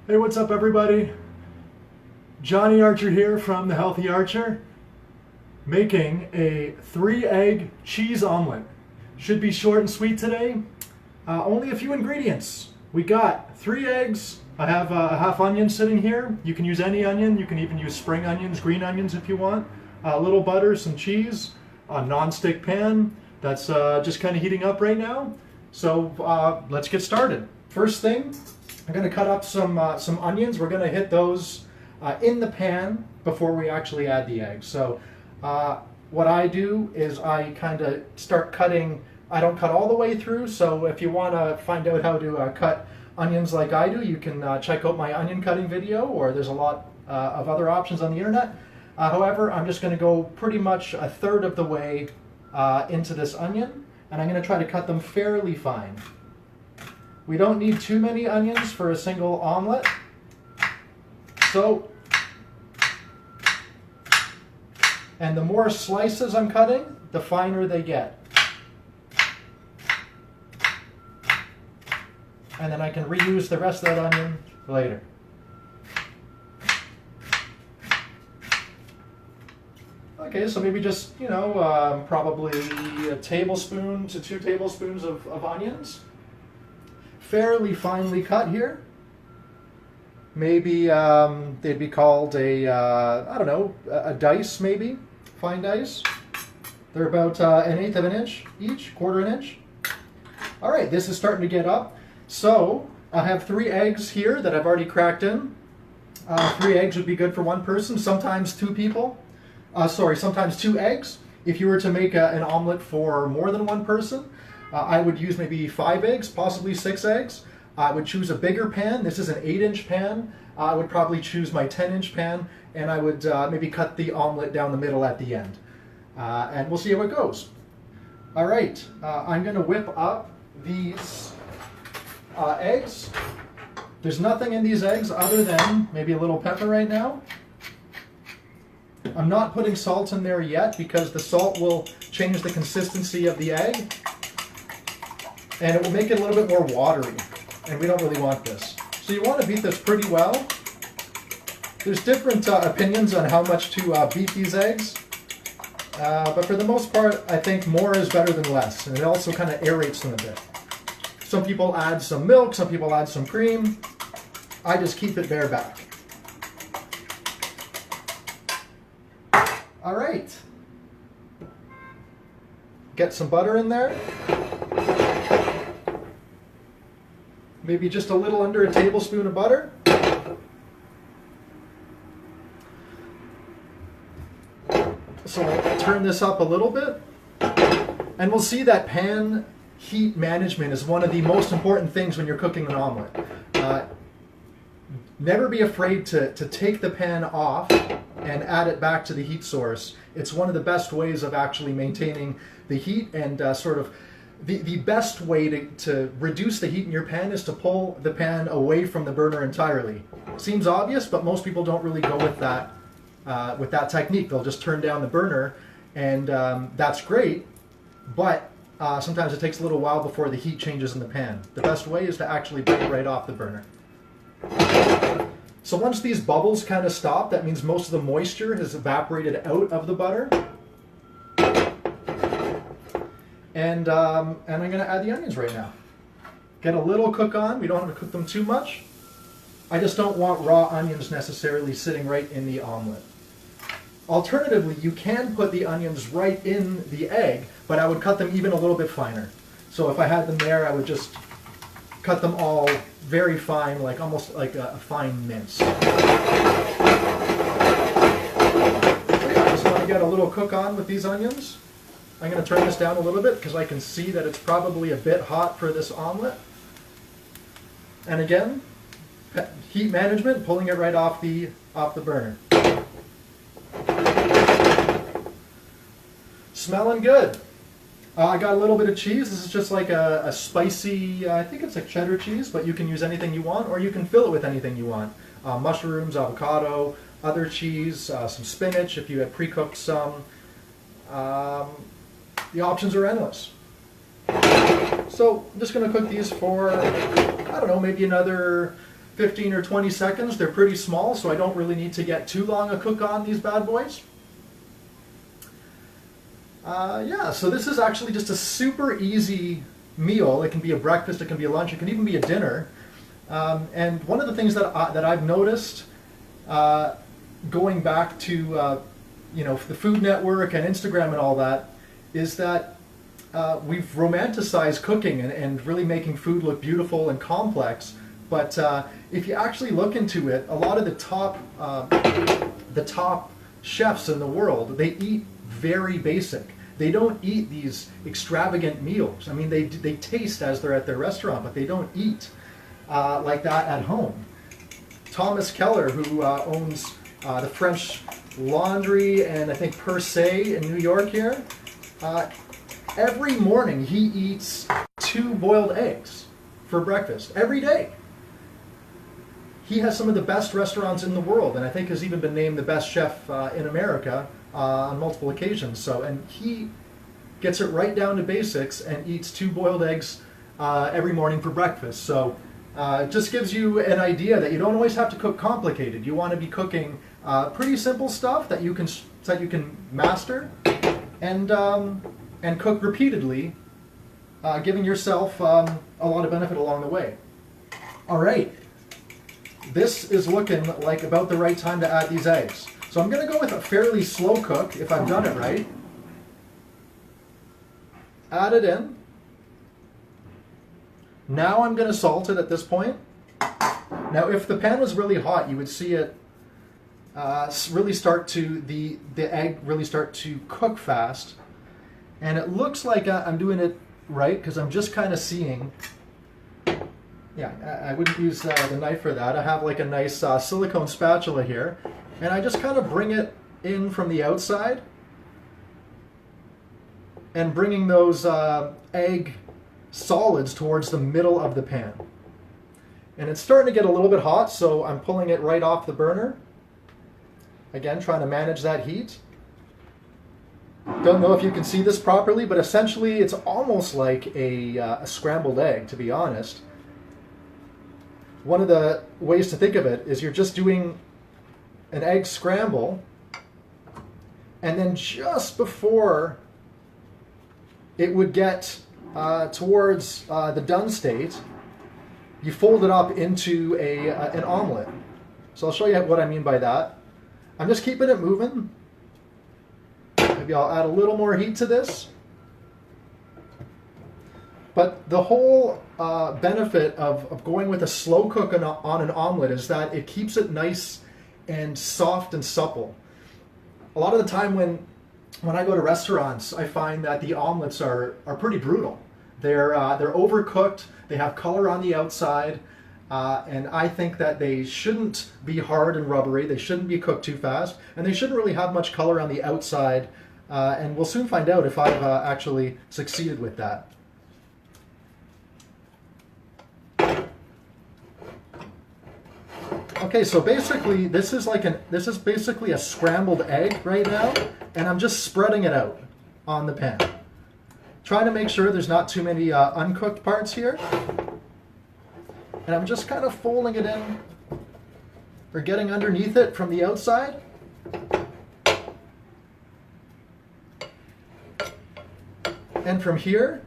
Hey, what's up everybody? Johnny Archer here from The Healthy Archer, making a 3-egg cheese omelet. Should be short and sweet today. Only a few ingredients. We got 3 eggs. I have a half onion sitting here. You can use any onion. You can even use spring onions, green onions if you want. A little butter, some cheese, a non-stick pan that's just kind of heating up right now. So let's get started. First thing, I'm going to cut up some onions. We're going to hit those in the pan before we actually add the eggs. So what I do is I kind of start cutting. I don't cut all the way through, so if you want to find out how to cut onions like I do, you can check out my onion cutting video, or there's a lot of other options on the internet. However, I'm just going to go pretty much a third of the way into this onion, and I'm going to try to cut them fairly fine. We don't need too many onions for a single omelet, and the more slices I'm cutting, the finer they get. And then I can reuse the rest of that onion later. Okay, so maybe just, probably a tablespoon to 2 tablespoons of onions. Fairly finely cut here. Maybe they'd be called a dice maybe, fine dice. They're about 1/8 of an inch each, 1/4 inch. All right, this is starting to get up. So I have 3 eggs here that I've already cracked in. 3 eggs would be good for 1 person, sometimes 2 people. Sometimes 2 eggs. If you were to make an omelet for more than 1 person, I would use maybe 5 eggs, possibly 6 eggs. I would choose a bigger pan. This is an 8-inch pan. I would probably choose my 10-inch pan, and I would maybe cut the omelet down the middle at the end. And we'll see how it goes. All right, I'm going to whip up these eggs. There's nothing in these eggs other than maybe a little pepper right now. I'm not putting salt in there yet because the salt will change the consistency of the egg, and it will make it a little bit more watery, and we don't really want this. So you want to beat this pretty well. There's different opinions on how much to beat these eggs, but for the most part, I think more is better than less, and it also kind of aerates them a bit. Some people add some milk, some people add some cream. I just keep it bareback. All right. Get some butter in there. Maybe just a little under a tablespoon of butter. So I'll turn this up a little bit. And we'll see that pan heat management is one of the most important things when you're cooking an omelet. Never be afraid to take the pan off and add it back to the heat source. It's one of the best ways of actually maintaining the heat, and the best way to reduce the heat in your pan is to pull the pan away from the burner entirely. Seems obvious, but most people don't really go with that technique. They'll just turn down the burner, and that's great, but sometimes it takes a little while before the heat changes in the pan. The best way is to actually bring it right off the burner. So once these bubbles kind of stop, that means most of the moisture has evaporated out of the butter. And I'm going to add the onions right now. Get a little cook on. We don't want to cook them too much. I just don't want raw onions necessarily sitting right in the omelet. Alternatively, you can put the onions right in the egg, but I would cut them even a little bit finer. So if I had them there, I would just cut them all very fine, like almost like a fine mince. I just want to get a little cook on with these onions. I'm going to turn this down a little bit because I can see that it's probably a bit hot for this omelet. And again, heat management, pulling it right off the burner. Smelling good. I got a little bit of cheese. This is just like a spicy, I think it's like cheddar cheese, but you can use anything you want, or you can fill it with anything you want. Mushrooms, avocado, other cheese, some spinach if you had pre-cooked some. The options are endless. So I'm just going to cook these for, I don't know, maybe another 15 or 20 seconds. They're pretty small, so I don't really need to get too long a cook on these bad boys. Yeah, so this is actually just a super easy meal. It can be a breakfast, it can be a lunch, it can even be a dinner. And one of the things that I've noticed going back to you know, the Food Network and Instagram and all that is that we've romanticized cooking and really making food look beautiful and complex. But if you actually look into it, a lot of the top chefs in the world, they eat very basic. They don't eat these extravagant meals. I mean, they taste as they're at their restaurant, but they don't eat like that at home. Thomas Keller, who owns the French Laundry and I think Per Se in New York here, every morning he eats 2 boiled eggs for breakfast, every day. He has some of the best restaurants in the world, and I think has even been named the best chef in America on multiple occasions. So, and he gets it right down to basics and eats 2 boiled eggs every morning for breakfast. So it just gives you an idea that you don't always have to cook complicated. You want to be cooking pretty simple stuff that you can master and cook repeatedly, giving yourself a lot of benefit along the way. All right. This is looking like about the right time to add these eggs. So I'm going to go with a fairly slow cook if I've done it right. Add it in. Now I'm going to salt it at this point. Now if the pan was really hot, you would see it really start to, the egg really start to cook fast. And it looks like I'm doing it right because I'm just kind of seeing. Yeah, I wouldn't use the knife for that. I have like a nice silicone spatula here, and I just kind of bring it in from the outside and bringing those egg solids towards the middle of the pan. And it's starting to get a little bit hot, so I'm pulling it right off the burner. Again, trying to manage that heat. Don't know if you can see this properly, but essentially it's almost like a scrambled egg, to be honest. One of the ways to think of it is you're just doing an egg scramble, and then just before it would get towards the done state, you fold it up into an omelette. So I'll show you what I mean by that. I'm just keeping it moving. Maybe I'll add a little more heat to this. But the whole benefit of going with a slow cook on an omelet is that it keeps it nice and soft and supple. A lot of the time when I go to restaurants, I find that the omelets are pretty brutal. They're overcooked, they have color on the outside, and I think that they shouldn't be hard and rubbery, they shouldn't be cooked too fast, and they shouldn't really have much color on the outside, and we'll soon find out if I've actually succeeded with that. Okay, so basically this is basically a scrambled egg right now, and I'm just spreading it out on the pan. Trying to make sure there's not too many uncooked parts here. And I'm just kind of folding it in, or getting underneath it from the outside. And from here,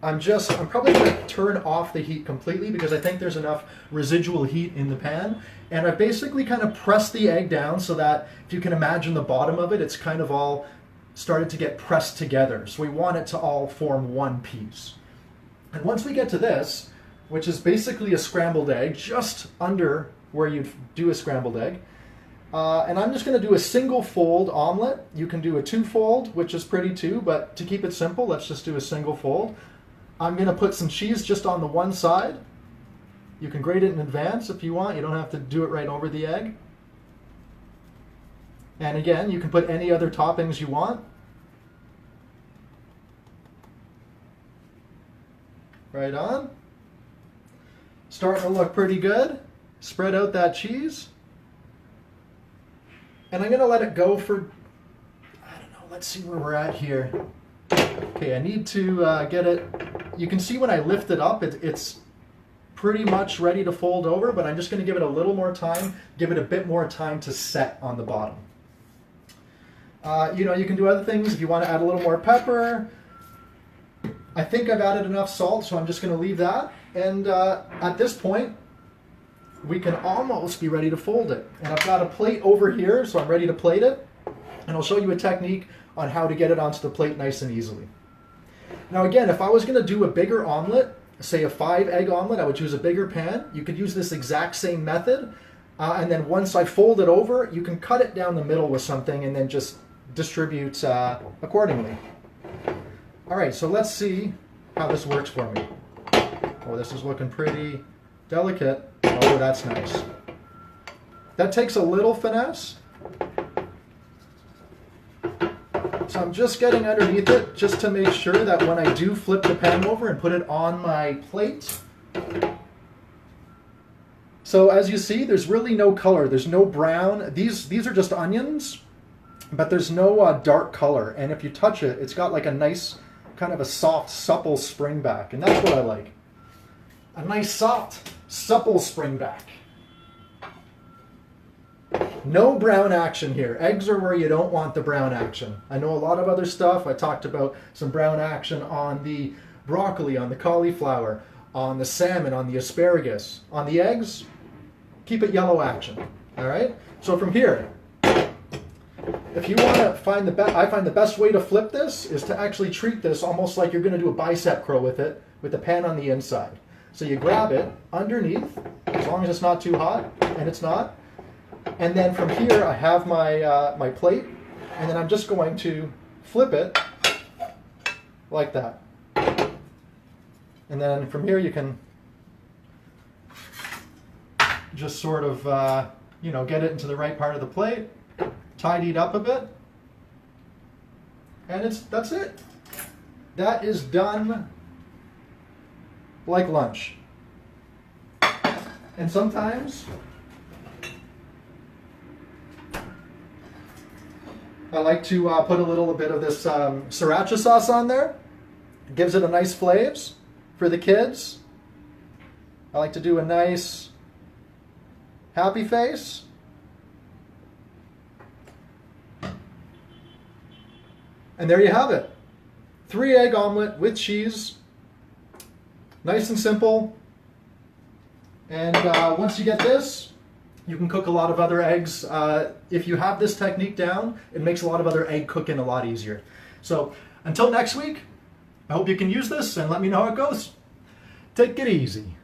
I'm probably going to turn off the heat completely because I think there's enough residual heat in the pan. And I basically kind of press the egg down so that if you can imagine the bottom of it, it's kind of all started to get pressed together. So we want it to all form one piece. And once we get to this, which is basically a scrambled egg, just under where you'd do a scrambled egg, and I'm just going to do a single fold omelet. You can do a 2-fold, which is pretty too, but to keep it simple, let's just do a single fold. I'm going to put some cheese just on the one side. You can grate it in advance if you want. You don't have to do it right over the egg. And again, you can put any other toppings you want. Right on. Starting to look pretty good. Spread out that cheese. And I'm going to let it go for, I don't know, let's see where we're at here. Okay, I need to get it. You can see when I lift it up, it's pretty much ready to fold over, but I'm just going to give it a little more time, give it a bit more time to set on the bottom. You know, you can do other things if you want to add a little more pepper. I think I've added enough salt, so I'm just going to leave that. And at this point, we can almost be ready to fold it. And I've got a plate over here, so I'm ready to plate it. And I'll show you a technique on how to get it onto the plate nice and easily. Now again, if I was going to do a bigger omelet, say a 5-egg omelet, I would choose a bigger pan. You could use this exact same method. And then once I fold it over, you can cut it down the middle with something and then just distribute accordingly. All right, so let's see how this works for me. Oh, this is looking pretty delicate. Oh, that's nice. That takes a little finesse. So I'm just getting underneath it just to make sure that when I do flip the pan over and put it on my plate. So as you see, there's really no color. There's no brown. These are just onions, but there's no dark color. And if you touch it, it's got like a nice, kind of a soft, supple spring back. And that's what I like. A nice, soft, supple spring back. No brown action here. Eggs are where you don't want the brown action. I know a lot of other stuff. I talked about some brown action on the broccoli, on the cauliflower, on the salmon, on the asparagus. On the eggs, keep it yellow action. All right? So from here, if you want to find the best, I find the best way to flip this is to actually treat this almost like you're going to do a bicep curl with it, with the pan on the inside. So you grab it underneath, as long as it's not too hot, and it's not. And then from here, I have my, my plate, and then I'm just going to flip it like that. And then from here, you can just sort of, you know, get it into the right part of the plate, tidy it up a bit, and that's it. That is done like lunch. And sometimes I like to put a little bit of this sriracha sauce on there. It gives it a nice flavors for the kids. I like to do a nice happy face. And there you have it. 3-egg omelet with cheese. Nice and simple. And once you get this, you can cook a lot of other eggs. If you have this technique down, it makes a lot of other egg cooking a lot easier. So until next week, I hope you can use this and let me know how it goes. Take it easy.